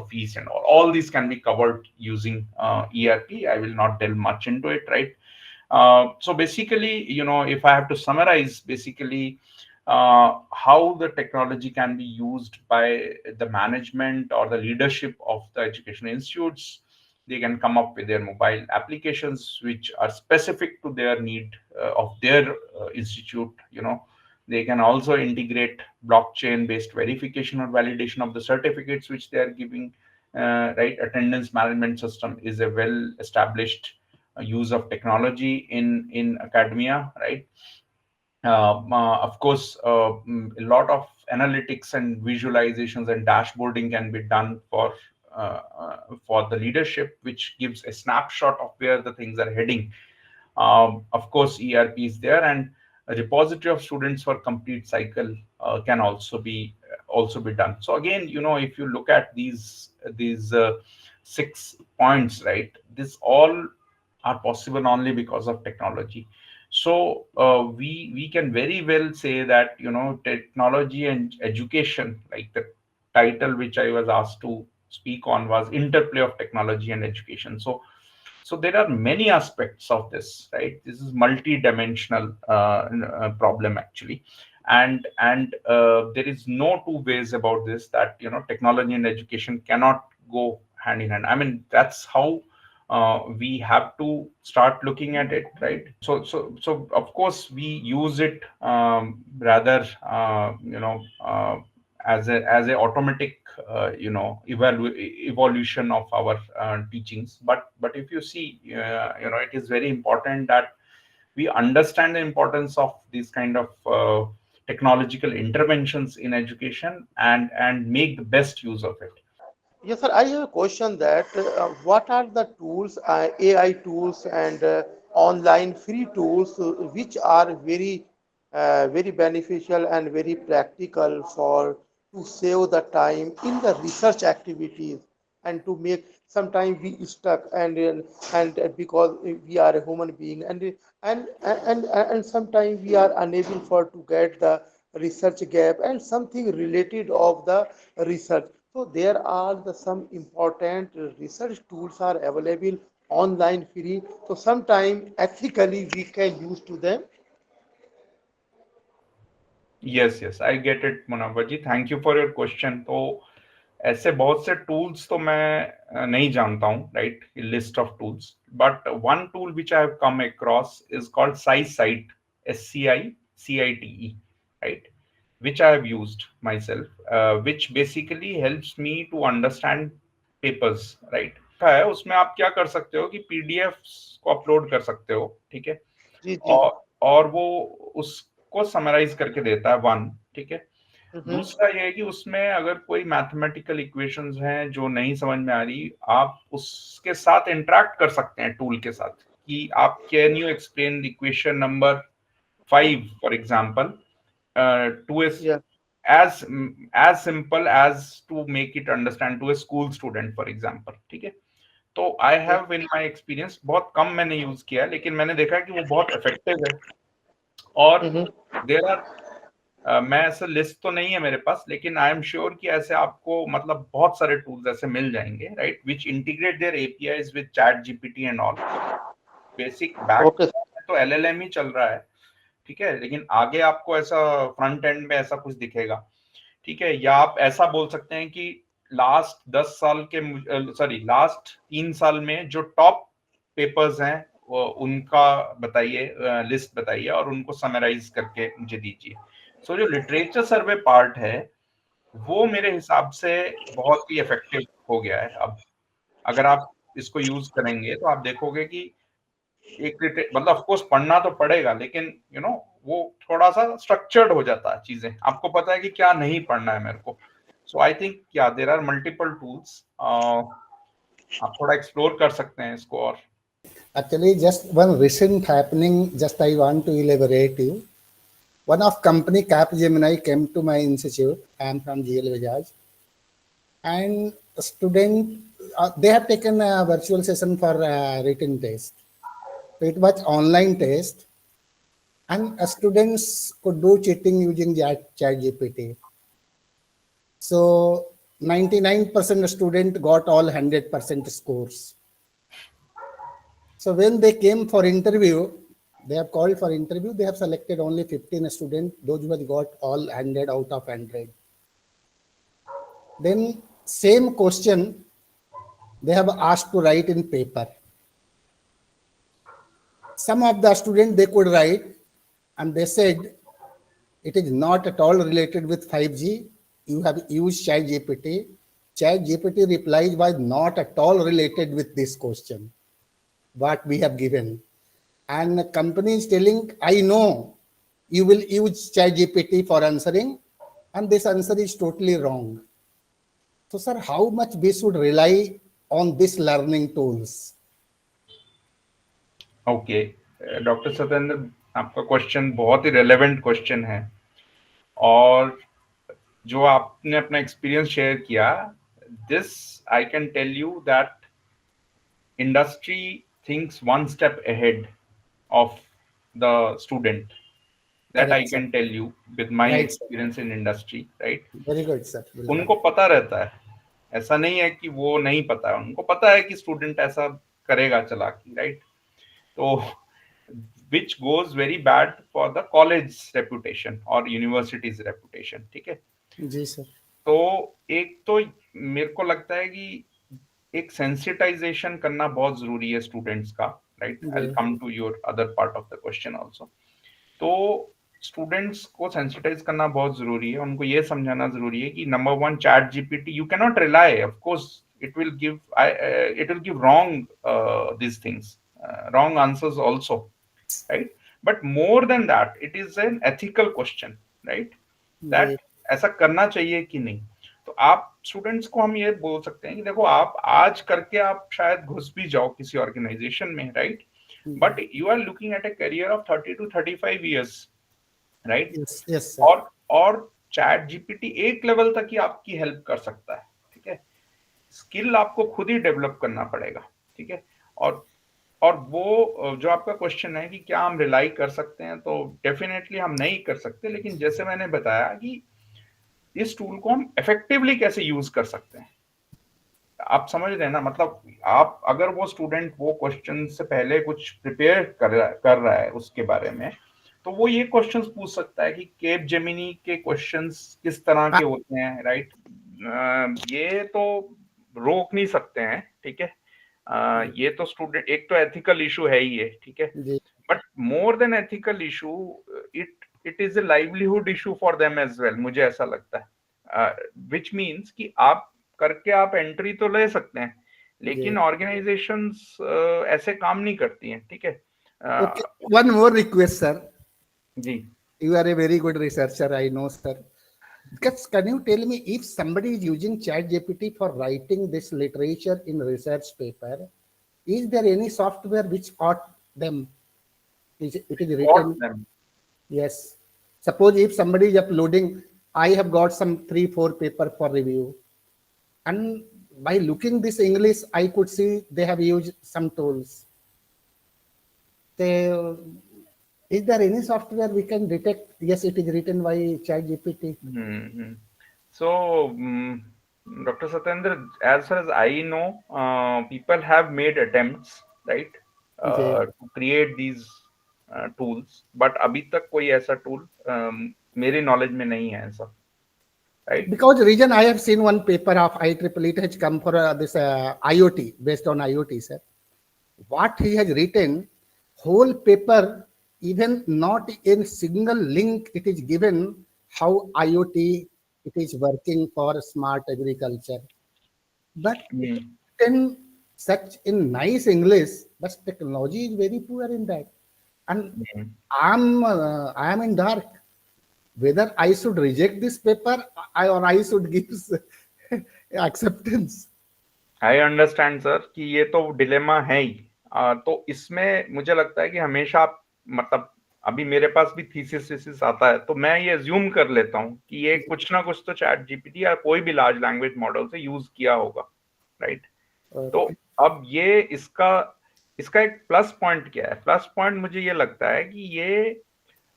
fees and all these can be covered using ERP. I will not delve much into it, right? So basically, if I have to summarize, basically, how the technology can be used by the management or the leadership of the education institutes. They can come up with their mobile applications which are specific to their need of their institute. They can also integrate blockchain based verification or validation of the certificates which they are giving. Right, attendance management system is a well established use of technology in academia, right? Of course, a lot of analytics and visualizations and dashboarding can be done for the leadership, which gives a snapshot of where the things are heading. Of course, ERP is there, and a repository of students for complete cycle can also be done. So again, if you look at these 6 points, right, this all are possible only because of technology. So we can very well say that technology and education, like the title which I was asked to speak on was interplay of technology and education. So there are many aspects of this, right? This is multi-dimensional problem actually, and there is no two ways about this, that technology and education cannot go hand in hand. I mean, that's how we have to start looking at it, right? So of course we use it rather as a automatic evolution of our teachings. But if you see, it is very important that we understand the importance of these kind of technological interventions in education and make the best use of it. Yes, sir. I have a question that what are the tools, AI tools and online free tools, which are very beneficial and very practical for to save the time in the research activities and to make sometimes we stuck and because we are a human being and sometimes we are unable for to get the research gap and something related of the research. So there are some important research tools are available online free. So sometime ethically we can use to them. Yes yes I get it Munawwar ji, thank you for your question. तो ऐसे बहुत से tools तो मैं नहीं जानता हूँ, right, list of tools, but one tool which I have come across is called site, SCICITE, right, which I have used myself, which basically helps me to understand papers, right? है उसमें आप क्या कर सकते हो कि पीडीएफ को upload कर सकते हो, ठीक है, जी जी। और वो उसको समराइज करके देता है, वन, ठीक है। हम्म। दूसरा ये है कि उसमें अगर कोई मैथमेटिकल इक्वेशंस हैं जो नहीं समझ में आ रही, आप उसके साथ इंटरेक्ट कर सकते हैं टूल के साथ, कि आप can you explain equation number 5 for example to Yeah. as as simple as to make it understand to a school student for example, ठीक है। तो आई Yeah. Have in my experience, बहुत कम मैंने यूज किया है, लेकिन मैंने देखा है कि वो बहुत इफेक्टिव है। और हम्म। देर आर मैं ऐसा लिस्ट तो नहीं है मेरे पास, लेकिन आई एम श्योर कि ऐसे आपको मतलब बहुत सारे टूल्स ऐसे मिल जाएंगे, right, which integrate their APIs with ChatGPT and all. Basic back Okay. तो एलएलएम ही चल रहा है, ठीक है, लेकिन आगे आपको ऐसा फ्रंट एंड में ऐसा कुछ दिखेगा, ठीक है। या आप ऐसा बोल सकते हैं कि लास्ट 3 साल में जो टॉप पेपर्स हैं उनका बताइए, लिस्ट बताइए और उनको समराइज करके मुझे दीजिए। सो जो लिटरेचर सर्वे पार्ट है, वो मेरे हिसाब से बहुत ही इफेक्टिव हो गया है अब। अगर आप इसको यूज करेंगे तो आप देखोगे कि मतलब ऑफ कोर्स पढ़ना तो पड़ेगा, लेकिन वो थोड़ा सा स्ट्रक्चर्ड हो जाता है चीजें, आपको पता है कि क्या नहीं पढ़ना है मेरे को। सो आई थिंक या देयर आर मल्टीपल टूल्स, आप थोड़ा एक्सप्लोर कर सकते हैं इसको। और Actually, just one recent happening, just I want to elaborate you. One of company Capgemini came to my institute. I am from GL Vijay, and a student, they have taken a virtual session for written test. So it was online test, and students could do cheating using chat GPT. So 99% student got all 100% scores. So when they came for interview, they have called for interview. They have selected only 15 students, those who have got all 100 out of 100. Then same question they have asked to write in paper. Some of the students they could write, and they said it is not at all related with 5G. You have used Chat GPT. Chat GPT replies was not at all related with this question, what we have given. And the company is telling, I know you will use ChatGPT for answering, and this answer is totally wrong. So, sir, how much we should rely on these learning tools? Okay, doctor Satyendra, आपका question बहुत ही relevant question है। और जो आपने अपना experience share किया, this I can tell you that industry thinks one step ahead of the student. That I Correct, sir. can tell you with my Right, sir. experience in industry, right? Very good, sir. उनको पता रहता है, ऐसा नहीं है कि वो नहीं पता है, उनको पता है कि स्टूडेंट ऐसा करेगा चालाकी, राइट? तो which goes very bad for the college reputation और universities reputation, ठीक है? जी सर। तो एक तो मेरे को लगता है कि एक सेंसिटाइजेशन करना बहुत जरूरी है स्टूडेंट्स का, right? I will come to your other part of the question also. तो स्टूडेंट्स को सेंसिटाइज करना बहुत जरूरी है, उनको ये समझाना जरूरी है कि number one, chat GPT you can not rely, of course it will give wrong this things, wrong answers also, right? But more than that it is an ethical question, right? That ऐसा करना चाहिए कि नहीं। तो आप students को हम ये बोल सकते हैं कि देखो, आप आज करके आप शायद घुस भी जाओ किसी ऑर्गेनाइजेशन में, right? But you are looking at a career of 30 to 35 years, right? और चैट जीपीटी एक लेवल तक ही आपकी हेल्प कर सकता है, ठीक है? स्किल आपको खुद ही डेवलप करना पड़ेगा, ठीक है? और वो जो आपका क्वेश्चन है कि क्या हम रिलाई कर सकते हैं, तो डेफिनेटली हम नहीं कर सकते, लेकिन जैसे मैंने बताया कि इस टूल को हम इफेक्टिवली कैसे यूज कर सकते हैं, आप समझ रहे हैं ना? मतलब आप अगर वो स्टूडेंट वो क्वेश्चन से पहले कुछ प्रिपेयर कर रहा है उसके बारे में, तो वो ये क्वेश्चंस पूछ सकता है कि केप जेमिनी के क्वेश्चंस किस तरह के होते हैं, राइट? ये तो रोक नहीं सकते हैं, ठीक है? ये तो स्टूडेंट, एक तो एथिकल इशू है ही है, ठीक है? But more than ethical issue, it is a livelihood issue for them as well, मुझे ऐसा लगता है। which means कि आप करके आप एंट्री तो ले सकते हैं, लेकिन ऑर्गेनाइजेशंस ऐसे काम नहीं करती हैं, ठीक है? One more request sir. जी, you are a very good researcher, I know, sir. Can you tell me, if somebody is using chat gpt for writing this literature in research paper, is there any software which taught them? It is written them. Yes. Suppose if somebody is uploading, I have got some 3-4 paper for review, and by looking this English, I could see they have used some tools. Is there any software we can detect? Yes, it is written by Chat GPT. So, Dr. Satyendra, as far as I know, people have made attempts, right, to create these tools, but अभी तक कोई ऐसा tool मेरे knowledge में नहीं है ऐसा, right? Because the reason I have seen one paper of IEEE, it has come for this IoT, based on IoT, sir. What he has written, whole paper, even not in single link, it is given how IoT it is working for smart agriculture. But it Hmm. in such in nice English, but technology is very poor in that. And Hmm. I'm in dark whether I should reject this paper or I should give acceptance. I understand sir कि ये तो dilemma है ही। तो इसमें मुझे लगता है कि हमेशा आप मतलब अभी मेरे पास भी थीसिस आता है तो मैं ये अज्यूम कर लेता हूँ कि ये कुछ ना कुछ तो चैट जीपीटी या कोई भी लार्ज लैंग्वेज मॉडल से यूज किया होगा, राइट। तो Okay. अब ये इसका इसका एक प्लस पॉइंट क्या है? प्लस पॉइंट मुझे ये लगता है कि ये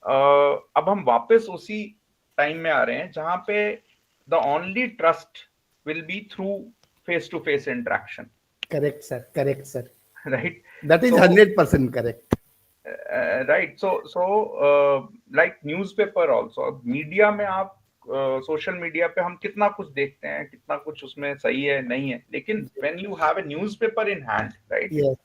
अब हम वापस उसी टाइम में आ रहे हैं जहां पे the only trust will be through face to face interaction, Correct, sir. Correct, sir. Right. That is so 100% correct. Right, so like newspaper also, अब मीडिया में आप सोशल मीडिया पे हम कितना कुछ देखते हैं, कितना कुछ उसमें सही है नहीं है, लेकिन when you have a newspaper in hand, right, Yes.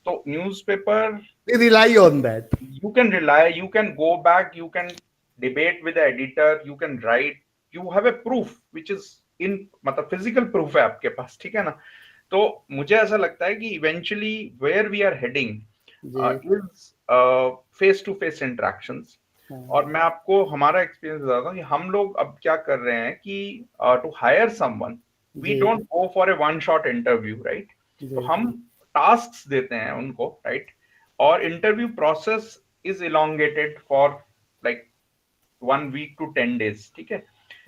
तो newspaper We rely on that. you can rely, you can go back, you can debate with the editor, you can write, you have a proof which is in मतलब physical proof है आपके पास, ठीक है ना। तो मुझे ऐसा लगता है कि eventually where we are heading ji, is face to face interactions। और हाँ, मैं आपको हमारा एक्सपीरियंस बताता हूँ कि हम लोग अब क्या कर रहे हैं कि टू हायर समवन वी जी, don't go for a one shot interview, right. तो जी, हम टास्क देते हैं उनको, राइट, और interview process is elongated for like 1 week to 10 days, ठीक है।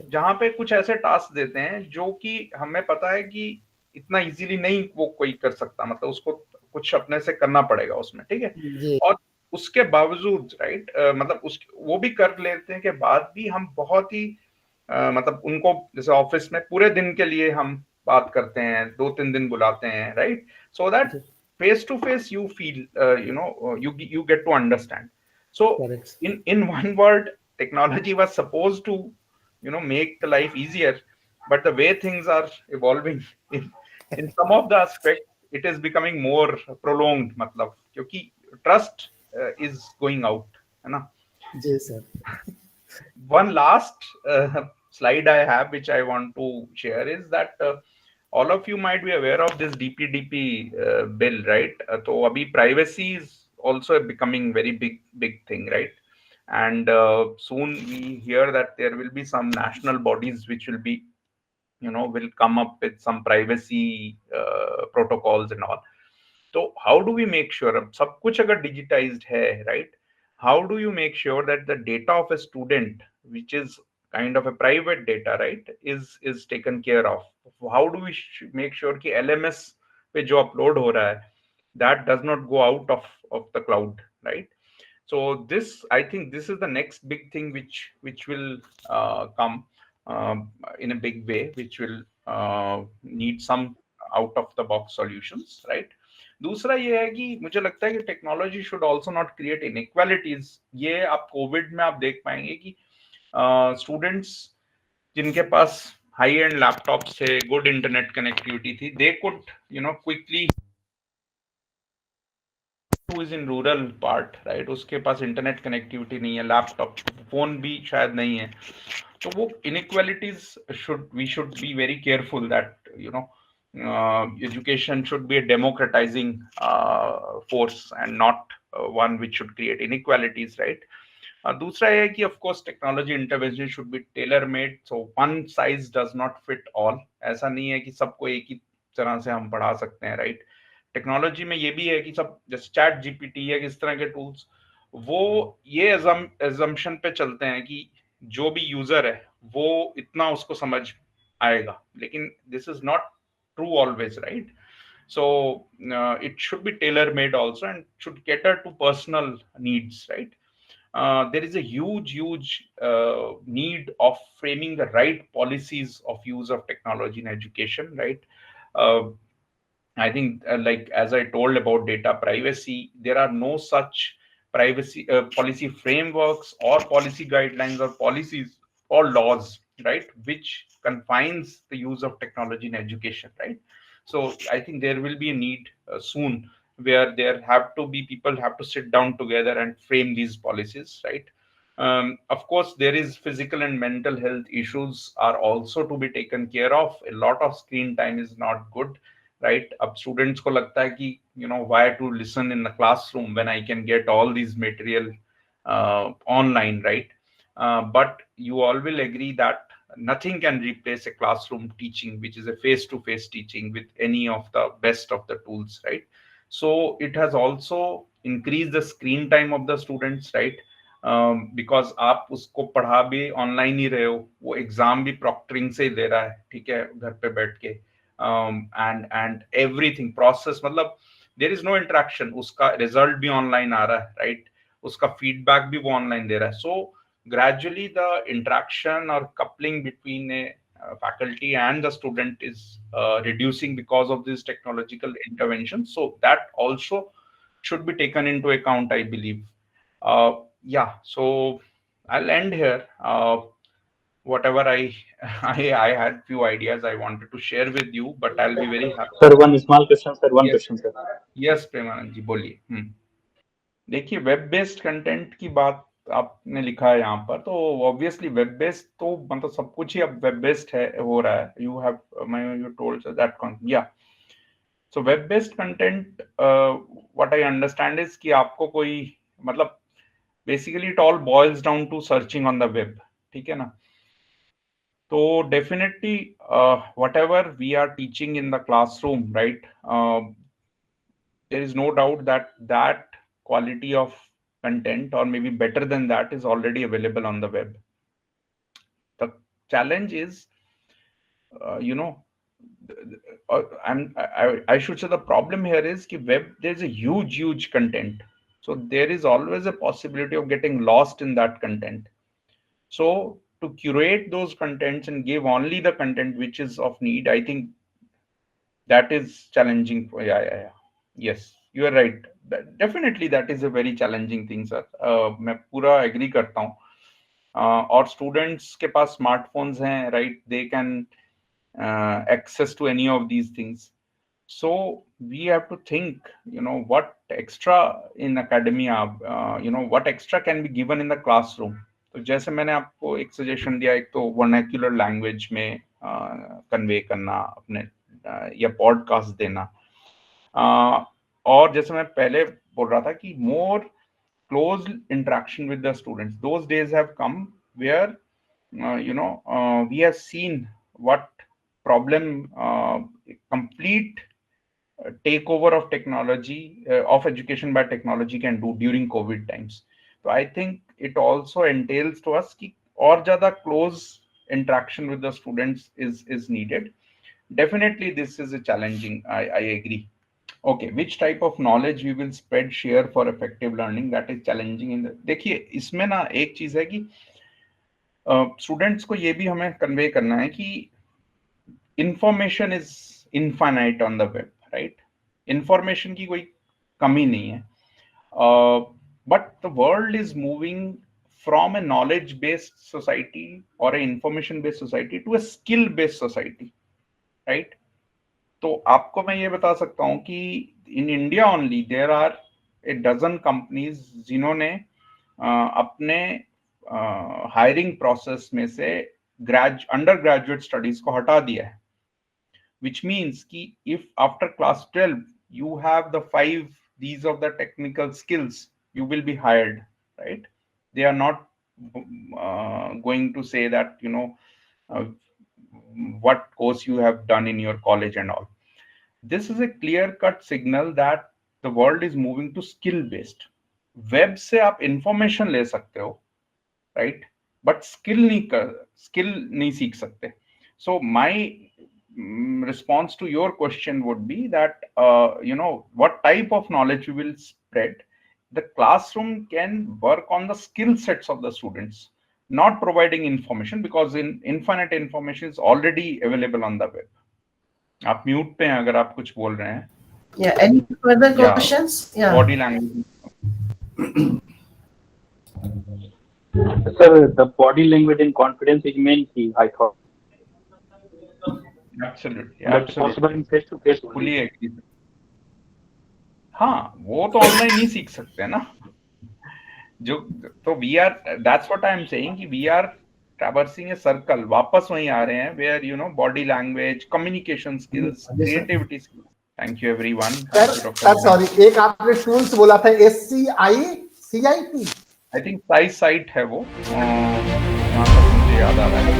जहां पे कुछ ऐसे टास्क देते हैं जो कि हमें पता है कि इतना इजीली नहीं वो कोई कर सकता, मतलब उसको कुछ अपने से करना पड़ेगा उसमें, ठीक है। जी, और उसके बावजूद, राइट, मतलब उस वो भी कर लेते हैं के बाद भी हम बहुत ही मतलब उनको जैसे ऑफिस में पूरे दिन के लिए हम बात करते हैं, 2-3 दिन बुलाते हैं, राइट, सो दैट जी, face to face you feel you get to understand. So correct. in one word, technology was supposed to make the life easier, but the way things are evolving in some of the aspects it is becoming more prolonged, मतलब क्योंकि trust is going out, है ना। जी, sir. One last slide I have, which I want to share, is that all of you might be aware of this DPDP bill, right? So, abhi privacy is also becoming very big thing, right? And soon we hear that there will be some national bodies which will be, will come up with some privacy protocols and all. So how do we make sure अब सब कुछ अगर digitized है, right? How do you make sure that the data of a student, which is kind of a private data, right, is taken care of? How do we make sure कि LMS पे जो upload हो रहा है, that does not go out of the cloud, right? So this, I think, this is the next big thing which will come in a big way, which will need some out of the box solutions, right? दूसरा ये है कि मुझे लगता है कि technology should also not create inequalities. ये आप कोविड में आप देख पाएंगे कि स्टूडेंट्स जिनके पास हाई एंड लैपटॉप्स थे, गुड इंटरनेट कनेक्टिविटी थी, they could quickly, who is in rural part, right, उसके पास इंटरनेट कनेक्टिविटी नहीं है, लैपटॉप फोन भी शायद नहीं है, तो वो inequalities should, we should be very careful that education should be a democratizing force and not one which should create inequalities, right? दूसरा है कि of course technology intervention should be tailor made, so one size does not fit all। ऐसा नहीं है कि सबको एक ही तरह से हम पढ़ा सकते हैं, राइट। टेक्नोलॉजी में ये भी है कि सब जैसे चैट जीपीटी या किस तरह के टूल्स, वो ये एजम्पशन पे चलते हैं कि जो भी यूजर है वो इतना उसको समझ आएगा, लेकिन this is not true always, right. So it should be tailor made also and should cater to personal needs, right? There is a huge need of framing the right policies of use of technology in education, right? uh, I think, like as I told about data privacy, there are no such privacy policy frameworks or policy guidelines or policies or laws, right, which confines the use of technology in education, right? So I think there will be a need soon where there have to be people have to sit down together and frame these policies, right? Of course, there is physical and mental health issues are also to be taken care of. A lot of screen time is not good, right? अब students को लगता है कि why to listen in the classroom when I can get all these material online, right? But you all will agree that nothing can replace a classroom teaching, which is a face-to-face teaching with any of the best of the tools, right? So it has also increased the screen time of the students, right? Because आप उसको पढ़ा भी online ही रहे हो, वो exam भी proctoring से ही दे रहा है, ठीक है, घर पे बैठ के, एंड एवरीथिंग प्रोसेस, मतलब देर इज नो इंटरेक्शन, उसका रिजल्ट भी ऑनलाइन आ रहा है, राइट? उसका फीडबैक भी वो ऑनलाइन दे रहा है. सो gradually the interaction or coupling between a faculty and the student is reducing because of this technological intervention, so that also should be taken into account, I believe. Yeah, so I'll end here. Whatever I I had few ideas I wanted to share with you, but I'll be very happy. Sir, one small question, sir. One Yes, question, sir. yes, Premanand जी बोलिए. देखिए, web based content की बात आपने लिखा है यहाँ पर, तो ऑब्वियसली वेब बेस्ड तो मतलब सब कुछ ही अब वेब बेस्ड है, हो रहा है. You have you told that yeah. So web based content, what I understand is कि आपको कोई मतलब basically it all boils down to searching on the web, ठीक है ना? तो definitely whatever we are teaching in the classroom, right, there is no doubt that that quality of content, or maybe better than that, is already available on the web. The challenge is, I should say the problem here is that web, there's a huge content, so there is always a possibility of getting lost in that content. So to curate those contents and give only the content which is of need, I think that is challenging. Yeah. Yes, you are right. Definitely that is a very challenging thing, sir. मैं पूरा agree करता हूँ. और students के पास smartphones हैं, right? They can access to any of these things. So we have to think, what extra in academia, what extra can be given in the classroom. तो जैसे मैंने आपको एक सजेशन दिया, एक तो वर्नाक्युलर लैंग्वेज में कन्वे करना अपने, या पॉडकास्ट देना, और जैसे मैं पहले बोल रहा था कि more close interaction with the students. Those days have come where we have seen what problem complete takeover of technology, of education by technology can do during COVID times. So I think it also entails to us ki aur zyada close interaction with the students is needed. Definitely this is a challenging, I agree. Okay, which type of knowledge we will spread, share for effective learning, that is challenging in the. देखिए, इसमें ना एक चीज है कि students को ये भी हमें कन्वे करना है कि information is infinite on the web, right? Information की कोई कमी नहीं है, but the world is moving from a knowledge based society और a information based society to a skill based society, right? तो आपको मैं ये बता सकता हूं कि in India only there are a dozen companies जिन्होंने अपने हायरिंग प्रोसेस में से अंडर ग्रेजुएट स्टडीज को हटा दिया है, which means ki if after class 12 you have the 5 these of the technical skills, you will be hired, right? They are not going to say that what course you have done in your college and all. This is a clear cut signal that the world is moving to skill based. Web से आप information ले सकते हो, right? But skill नहीं सीख सकते. So my response to your question would be that what type of knowledge we will spread. The classroom can work on the skill sets of the students, not providing information, because infinite information is already available on the web. आप mute पे हैं अगर आप कुछ बोल रहे हैं. Yeah, any further questions? Yeah. Body language. Sir, the body language and confidence is main key, I thought. Absolutely. That's possible in face to face. Fully agree. हाँ, वो तो ऑनलाइन नहीं सीख सकते ना. जो तो we are that's what I am saying कि we are traversing a circle, वापस वहीं आ रहे हैं where you know body language, communication skills, creativity skills. Thank you everyone. Sir sorry, एक आपने टूल्स बोला था, SCICIP। आई थिंक साइट है वो, जहाँ तक मुझे याद आ रहा है।